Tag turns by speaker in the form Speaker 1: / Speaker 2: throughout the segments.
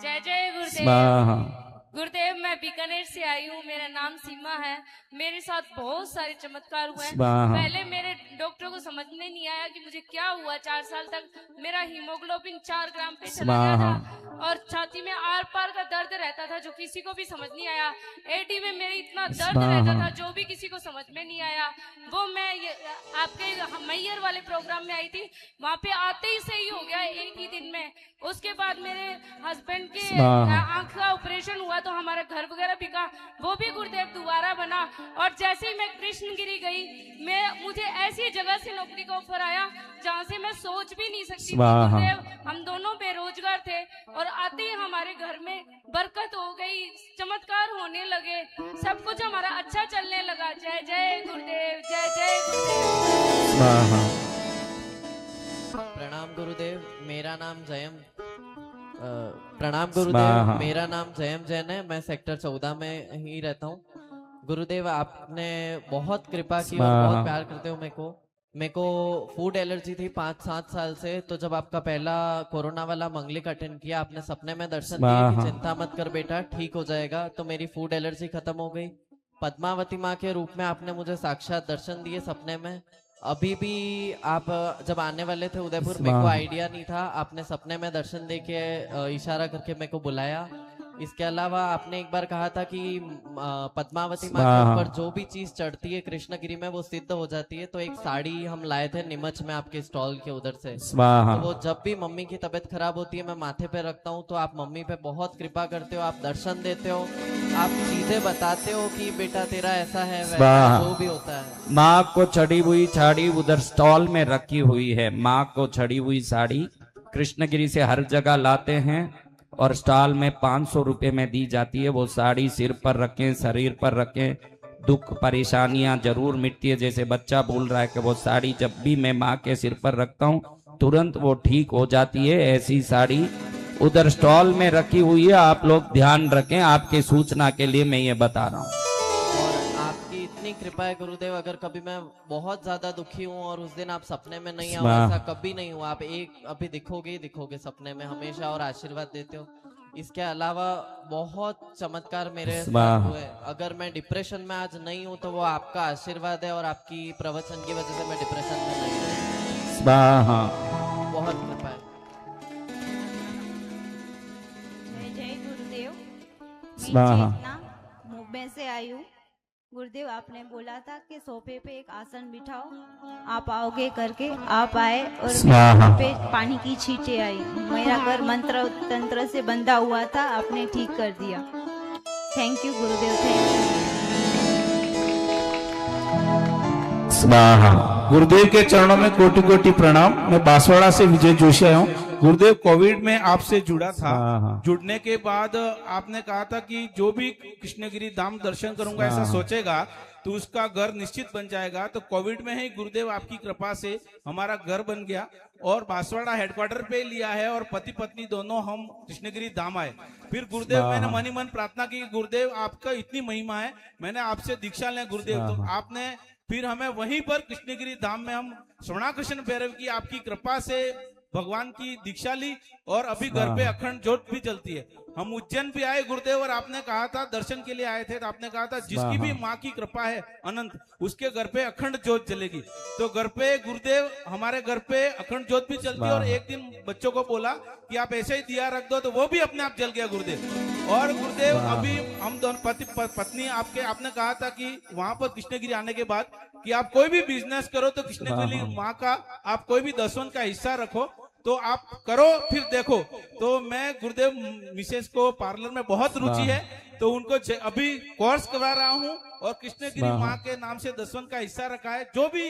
Speaker 1: जय जय गुरुदेव।
Speaker 2: स्वाहा।
Speaker 1: गुरुदेव मैं बीकानेर से आई हूँ, मेरा नाम सीमा है। मेरे साथ बहुत सारे चमत्कार हुए हैं।
Speaker 2: स्वाहा।
Speaker 1: पहले मेरे डॉक्टर को समझ में नहीं आया कि मुझे क्या हुआ। 4 साल तक मेरा हीमोग्लोबिन 4 ग्राम पे चला गया था और छाती में आर पार का दर्द रहता था जो किसी को भी समझ नहीं आया। एडी में मेरे इतना दर्द रहता था जो भी किसी को समझ में नहीं आया। वो मैं आपके मैयर वाले प्रोग्राम में आई थी, वहाँ पे आते ही सही हो गया एक ही दिन में। उसके बाद मेरे हस्बैंड के आंख का ऑपरेशन हुआ तो हमारा घर वगैरह बिका, वो भी गुरुदेव दोबारा बना। और जैसे ही मैं कृष्णगिरी गई, मुझे ऐसी जगह से नौकरी का ऑफर आया जहाँ से मैं सोच भी नहीं सकती थी। गुरुदेव हम दोनों बेरोजगार थे और आते ही हमारे घर में बरकत हो गई, चमत्कार होने लगे, सब कुछ हमारा अच्छा चलने लगा। जय जय गुरुदेव, जय जय गुरुदेव।
Speaker 3: प्रणाम गुरुदेव, मेरा नाम जयम प्रणाम गुरुदेव, मेरा नाम जयम जैन है। मैं सेक्टर 14 में ही रहता हूँ। गुरुदेव आपने बहुत कृपा की और बहुत प्यार करते हो मेरे को फूड एलर्जी थी 5-7 साल से। तो जब आपका पहला कोरोना वाला मंगलिक अटेंड किया, आपने सपने में दर्शन दिए कि चिंता मत कर बेटा, ठीक हो जाएगा। तो मेरी फूड एलर्जी खत्म हो गई। पद्मावती माँ के रूप में आपने मुझे साक्षात दर्शन दिए सपने में। अभी भी आप जब आने वाले थे उदयपुर, मेरे को आइडिया नहीं था, आपने सपने में दर्शन देके इशारा करके मेरे को बुलाया। इसके अलावा आपने एक बार कहा था कि पद्मावती माँ के ऊपर जो भी चीज चढ़ती है कृष्णगिरी में वो सिद्ध हो जाती है। तो एक साड़ी हम लाए थे नीमच में आपके स्टॉल के उधर से। तो वो जब भी मम्मी की तबीयत खराब होती है मैं माथे पे रखता हूँ, तो आप मम्मी पे बहुत कृपा करते हो, आप दर्शन देते हो, आप चीजें बताते हो कि बेटा तेरा ऐसा है वैसा जो भी होता है।
Speaker 2: माँ को चढ़ी हुई साड़ी उधर स्टॉल में रखी हुई है। माँ को चढ़ी हुई साड़ी कृष्णगिरी से हर जगह लाते हैं और स्टॉल में 500 रुपए में दी जाती है। वो साड़ी सिर पर रखें, शरीर पर रखें, दुख परेशानियां जरूर मिटती है। जैसे बच्चा बोल रहा है कि वो साड़ी जब भी मैं माँ के सिर पर रखता हूँ तुरंत वो ठीक हो जाती है, ऐसी साड़ी उधर स्टॉल में रखी हुई है। आप लोग ध्यान रखें, आपकी सूचना के लिए मैं ये बता रहा हूँ।
Speaker 3: आपकी इतनी कृपा है गुरुदेव, अगर कभी मैं बहुत ज्यादा दुखी हूँ और उस दिन आप सपने में नहीं आओ, ऐसा कभी नहीं हुआ। आप अभी दिखोगे सपने में हमेशा और आशीर्वाद देते हो। इसके अलावा बहुत चमत्कार मेरे साथ हुए। अगर मैं डिप्रेशन में आज नहीं हूँ तो वो आपका आशीर्वाद है और आपकी प्रवचन की वजह से मैं डिप्रेशन में नहीं हूँ। बहुत कृपा है।
Speaker 4: जय जय गुरुदेव। मैं चेतना मुंबई से आई हूँ। गुरुदेव आपने बोला था कि सोफे पे एक आसन बिठाओ, आप आओगे करके, आप आए और पे पानी की छींटे आई। मेरा घर मंत्र तंत्र से बंधा हुआ था, आपने ठीक कर दिया। Thank you Gurudev, thank
Speaker 5: you. गुरुदेव के चरणों में कोटि कोटि प्रणाम। मैं बांसवाड़ा से विजय जोशी आया हूँ। गुरुदेव कोविड में आपसे जुड़ा था, जुड़ने के बाद आपने कहा था कि जो भी कृष्णगिरी धाम दर्शन करूंगा ऐसा सोचेगा तो उसका घर निश्चित बन जाएगा। तो कोविड में ही गुरुदेव आपकी कृपा से हमारा घर बन गया और बांसवाड़ा हेडक्वार्टर पे लिया है और पति पत्नी दोनों हम कृष्णगिरी धाम आए। फिर गुरुदेव मैंने मन ही मन प्रार्थना की, गुरुदेव आपका इतनी महिमा है, मैंने आपसे दीक्षा लें गुरुदेव। तो आपने फिर हमें वहीं पर कृष्णगिरी धाम में हम स्वर्णाकृष्ण भैरव की आपकी कृपा से भगवान की दीक्षा ली और अभी घर पे अखंड ज्योत भी जलती है। हम उज्जैन भी आए गुरुदेव और आपने कहा था दर्शन के लिए आए थे, तो आपने कहा था जिसकी भी माँ की कृपा है अनंत, उसके घर पे अखंड ज्योत जलेगी। तो घर पे गुरुदेव हमारे घर पे अखंड ज्योत भी चलती है। और एक दिन बच्चों को बोला कि आप ऐसे ही दिया रख दो, तो वो भी अपने आप जल गया गुरुदेव। और गुरुदेव अभी हम दोनों पति पत्नी आपने कहा था कि वहां पर कृष्णगिरी आने के बाद कि आप कोई भी बिजनेस करो तो कृष्णगिरी माँ का आप कोई भी दसवन का हिस्सा रखो, तो आप करो फिर देखो। तो मैं गुरुदेव मिसेस को पार्लर में बहुत रुचि है, तो उनको अभी कोर्स करा रहा हूँ और कृष्णगिरी माँ के नाम से दसवन का हिस्सा रखा है। जो भी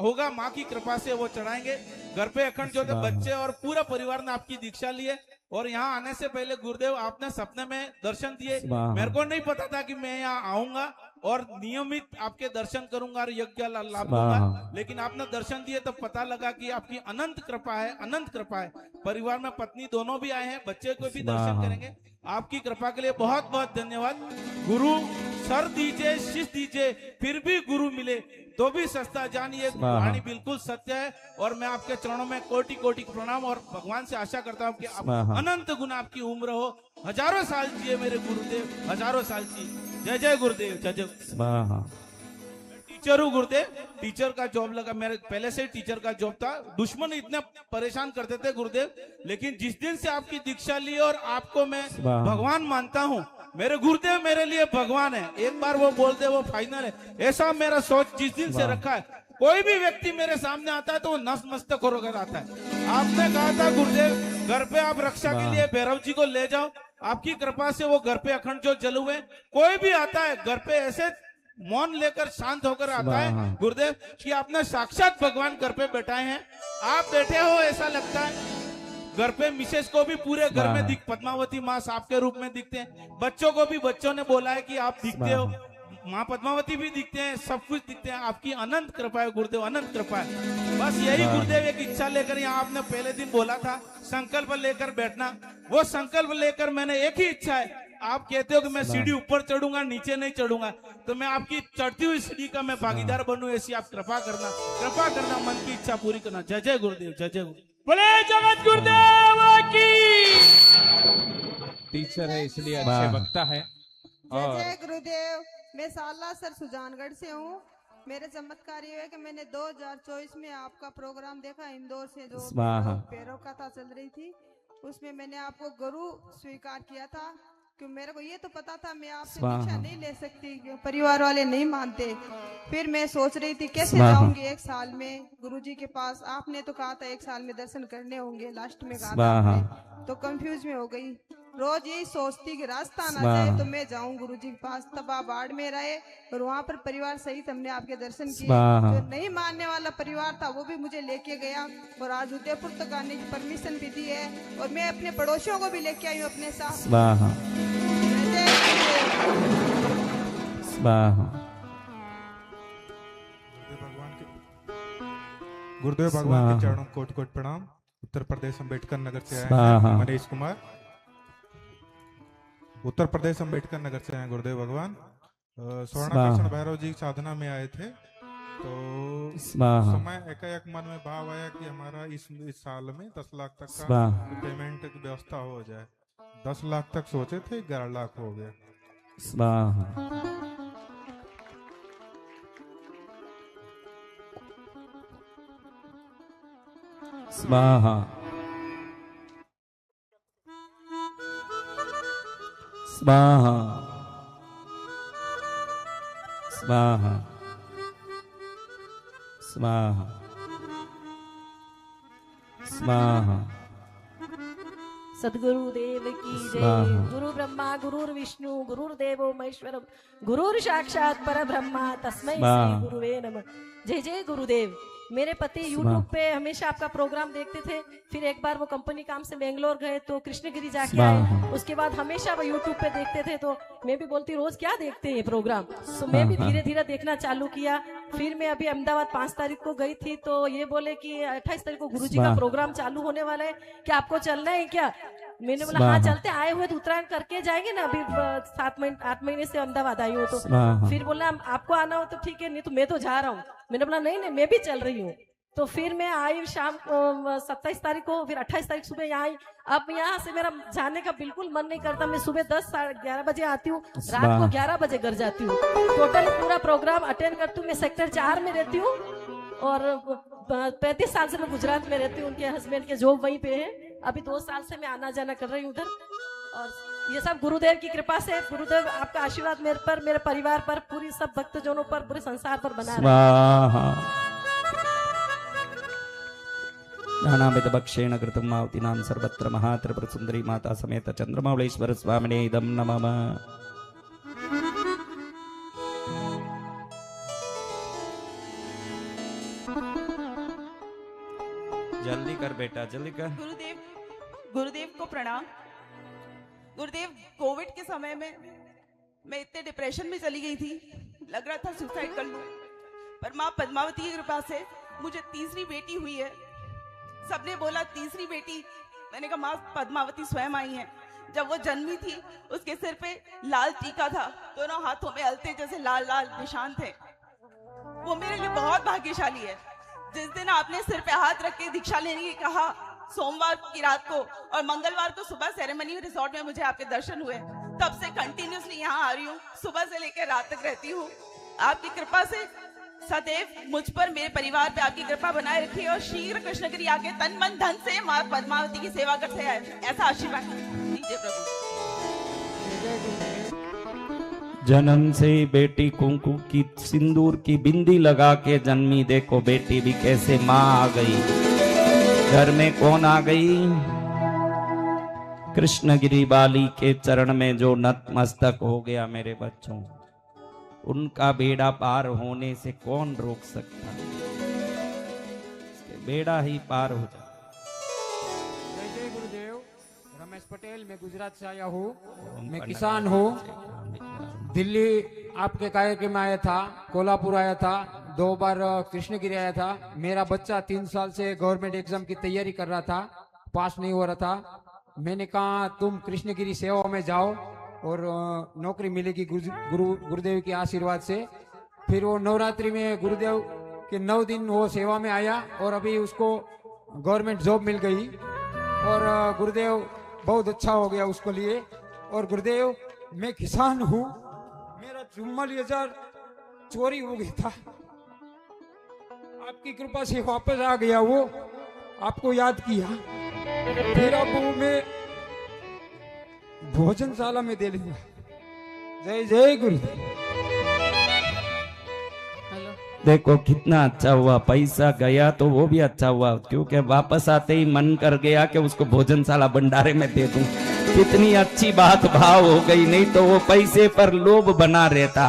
Speaker 5: होगा माँ की कृपा से वो चढ़ाएंगे। घर पे अखंड जो बच्चे और पूरा परिवार ने आपकी दीक्षा ली है। और यहाँ आने से पहले गुरुदेव आपने सपने में दर्शन दिए, मेरे को नहीं पता था कि मैं यहाँ आऊंगा और नियमित आपके दर्शन करूंगा और यज्ञ लाभ लूंगा, लेकिन आपने दर्शन दिए तो पता लगा कि आपकी अनंत कृपा है, अनंत कृपा है। परिवार में पत्नी दोनों भी आए हैं, बच्चे को भी दर्शन करेंगे। आपकी कृपा के लिए बहुत बहुत धन्यवाद। गुरु सर दीजिए, शिष्य दीजिए, फिर भी गुरु मिले तो भी सस्ता। जानिए वाणी बिल्कुल सत्य है। और मैं आपके चरणों में कोटि कोटि प्रणाम और भगवान से आशा करता हूँ कि अनंत गुण आपकी उम्र हो, हजारों साल जिए मेरे गुरुदेव, हजारों साल जिए। जय जय गुरुदेव, जय जय। टीचर हूँ गुरुदेव, टीचर का जॉब लगा, मेरे पहले से ही टीचर का जॉब था। दुश्मन इतने परेशान करते थे गुरुदेव, लेकिन जिस दिन से आपकी दीक्षा ली और आपको मैं भगवान मानता हूँ, मेरे गुरुदेव मेरे लिए भगवान है। एक बार वो बोल दे वो फाइनल है, ऐसा मेरा सोच जिस दिन से रखा है। कोई भी व्यक्ति मेरे सामने आता है तो वो नस मस्तक होकर आता है। आपने कहा था गुरुदेव घर पे आप रक्षा के लिए भैरव जी को ले जाओ, आपकी कृपा से वो घर पे अखंड जो जल हुए। कोई भी आता है घर पे ऐसे मौन लेकर शांत होकर आता है गुरुदेव कि आपने साक्षात भगवान घर पे बैठाए हैं। आप बैठे हो ऐसा लगता है। घर पे मिसेस को भी पूरे घर में दिख, पद्मावती माँ आपके रूप में दिखते हैं। बच्चों को भी बच्चों ने बोला है कि आप दिखते हो, माँ पद्मावती भी दिखते हैं, सब कुछ दिखते हैं। आपकी अनंत कृपा है गुरुदेव, अनंत कृपा है। बस यही गुरुदेव एक इच्छा लेकर, यहाँ आपने पहले दिन बोला था संकल्प लेकर बैठना, वो संकल्प लेकर मैंने एक ही इच्छा है। आप कहते हो कि मैं सीढ़ी ऊपर चढ़ूंगा, नीचे नहीं चढ़ूंगा, तो मैं आपकी चढ़ती हुई सीढ़ी का मैं भागीदार बनूं, ऐसी आप कृपा करना, मन की इच्छा पूरी करना। जय जय गुरुदेव, जय जय गुरुदेव।
Speaker 6: बोले जगत गुरुदेव की।
Speaker 7: टीचर है इसलिए अच्छे वक्ता है।
Speaker 8: जय जय गुरुदेव। मैं साला सर सुजानगढ़ से हूँ। मेरे चमत्कार ये है कि मैंने 2024 में आपका प्रोग्राम देखा, इंदौर से जो पैरों कथा चल रही थी, उसमें मैंने आपको गुरु स्वीकार किया था। कि मेरे को ये तो पता था मैं आपसे दीक्षा नहीं ले सकती, परिवार वाले नहीं मानते। फिर मैं सोच रही थी कैसे जाऊंगी एक साल में गुरुजी के पास। आपने तो कहा था एक साल में दर्शन करने होंगे, लास्ट में कहा था, तो कंफ्यूज में हो गई। रोज यही सोचती कि रास्ता ना जाए तो मैं जाऊं गुरुजी के पास। तब आप बाड़मेर आए और वहाँ पर परिवार सहित हमने आपके दर्शन किए। जो नहीं मानने वाला परिवार था वो भी मुझे लेके गया और आज उदयपुर तक आने की परमिशन भी दी है। और मैं अपने पड़ोसियों को भी लेके आई हूँ अपने साथ।
Speaker 9: गुरुदेव भगवान के चरणों कोट कोट प्रणाम। उत्तर प्रदेश अम्बेडकर नगर से आए हैं मनीष कुमार। उत्तर प्रदेश अम्बेडकर नगर से आए गुरुदेव भगवान। स्वर्णाकर्षण भैरव जी साधना में आए थे, तो समय एकाएक मन में भाव आया कि हमारा इस साल में 10 लाख तक का पेमेंट की व्यवस्था हो जाए। 10 लाख तक सोचे थे, 11 लाख हो गया।
Speaker 2: स्वाहा स्वाहा स्वाहा स्वाहा स्वाहा।
Speaker 10: सद्गुरुदेव की जय। गुरु ब्रह्मा गुरुर विष्णु गुरुर्देवो महेश्वर गुरुर साक्षात परब्रह्मा तस्मै श्री गुरुवे नमः। जय जय गुरुदेव। मेरे पति YouTube पे हमेशा आपका प्रोग्राम देखते थे। फिर एक बार वो कंपनी काम से बेंगलोर गए तो कृष्णगिरी जाके आए। उसके बाद हमेशा वो YouTube पे देखते थे, तो मैं भी बोलती रोज क्या देखते हैं ये प्रोग्राम। तो मैं भी धीरे धीरे देखना चालू किया। फिर मैं अभी अहमदाबाद 5 तारीख को गई थी, तो ये बोले कि 28 तारीख को गुरुजी का प्रोग्राम चालू होने वाला है, क्या आपको चलना है क्या? मैंने बोला हाँ चलते, आए हुए तो उत्तरायण करके जाएंगे ना। अभी 8 महीने से अहमदाबाद आई हूँ। तो फिर बोला आपको आना हो तो ठीक है, नहीं तो मैं तो जा रहा हूँ। मैंने बोला नहीं मैं भी चल रही हूँ। तो फिर मैं आई शाम 27 तारीख को, फिर 28 तारीख सुबह यहाँ आई। अब यहाँ से मेरा जाने का बिल्कुल मन नहीं करता। मैं सुबह 10 साढ़े 11 बजे आती हूँ, रात को 11 बजे घर जाती हूँ। टोटल पूरा प्रोग्राम अटेंड करती हूँ। मैं सेक्टर 4 में रहती हूँ और 35 साल से मैं गुजरात में रहती हूँ। उनके हस्बैंड के जॉब वहीं पे है। अभी 2 साल से मैं आना जाना कर रही हूँ उधर। और ये सब गुरुदेव की कृपा से, गुरुदेव आपका आशीर्वाद मेरे पर, मेरे परिवार पर, पूरी सब भक्तजनों पर, पूरे संसार पर बना रहे।
Speaker 2: ज्ञानामृत भक्षेण कृतं मावतीनां सर्वत्र महात्रिपुर सुंदरी माता समेत चंद्रमौलेश्वर स्वामिने इदं नमः। जल्दी कर बेटा, जल्दी कर।
Speaker 11: गुरुदेव को प्रणाम। गुरुदेव, कोविड के समय में मैं इतने डिप्रेशन में चली गई थी, लग रहा था सुसाइड कर लूं, पर माँ पद्मावती की कृपा से मुझे तीसरी बेटी हुई है। सबने बोला तीसरी बेटी, मैंने कहा माँ पद्मावती स्वयं आई है। जब वो जन्मी थी उसके सिर पे लाल टीका था, दोनों हाथों में अलते जैसे लाल लाल निशान थे। वो मेरे लिए बहुत भाग्यशाली है। जिस दिन आपने सिर पे हाथ रख के दीक्षा लेने की कहा, सोमवार की रात को और मंगलवार को सुबह सेरेमनी रिसोर्ट में मुझे आपके दर्शन हुए, तब से कंटिन्यूसली यहाँ आ रही हूँ, सुबह से लेकर रात तक रहती हूँ। आपकी कृपा से सदैव मुझ पर, मेरे परिवार पे आपकी कृपा बनाए रखिए और शीघ्र कृष्णगिरी आके तन मन धन से माँ पद्मावती की सेवा करते हैं, ऐसा आशीर्वाद दीजिए प्रभु।
Speaker 2: जन्म से बेटी कुंकू की सिंदूर की बिंदी लगा के जन्मी, देखो बेटी भी कैसे माँ आ गई। घर में कौन आ गई? कृष्णगिरी बाली के चरण में जो नतमस्तक हो गया मेरे बच्चों, उनका बेड़ा पार होने से कौन रोक सकता? बेड़ा ही पार हो जाए।
Speaker 7: जय जय गुरुदेव। रमेश पटेल, मैं गुजरात से आया हूँ, मैं किसान हूँ। दिल्ली आपके कार्यक्रम में आया था, कोल्हापुर आया था, 2 बार कृष्णगिरी आया था। मेरा बच्चा 3 साल से गवर्नमेंट एग्जाम की तैयारी कर रहा था, पास नहीं हो रहा था। मैंने कहा तुम कृष्णगिरी सेवा में जाओ और नौकरी मिलेगी गुरुदेव के आशीर्वाद से। फिर वो नवरात्रि में गुरुदेव के 9 दिन वो सेवा में आया और अभी उसको गवर्नमेंट जॉब मिल गई और गुरुदेव बहुत अच्छा हो गया उसको लिए। और गुरुदेव मैं किसान हूँ, मेरा 44,000 चोरी हो गया था, आपकी कृपा से वापस आ गया। वो आपको याद किया, फिर अब मैं भोजनशाला में दे लूंगा। जय जय गुरुदेव।
Speaker 2: देखो कितना अच्छा हुआ, पैसा गया तो वो भी अच्छा हुआ, क्योंकि वापस आते ही मन कर गया कि उसको भोजनशाला भंडारे में दे दूं। कितनी अच्छी बात भाव हो गई, नहीं तो वो पैसे पर लोभ बना रहता।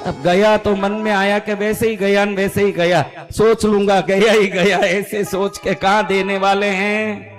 Speaker 2: अब गया तो मन में आया कि वैसे ही गया वैसे ही गया, सोच लूंगा, गया ही गया, ऐसे सोच के कहाँ देने वाले हैं।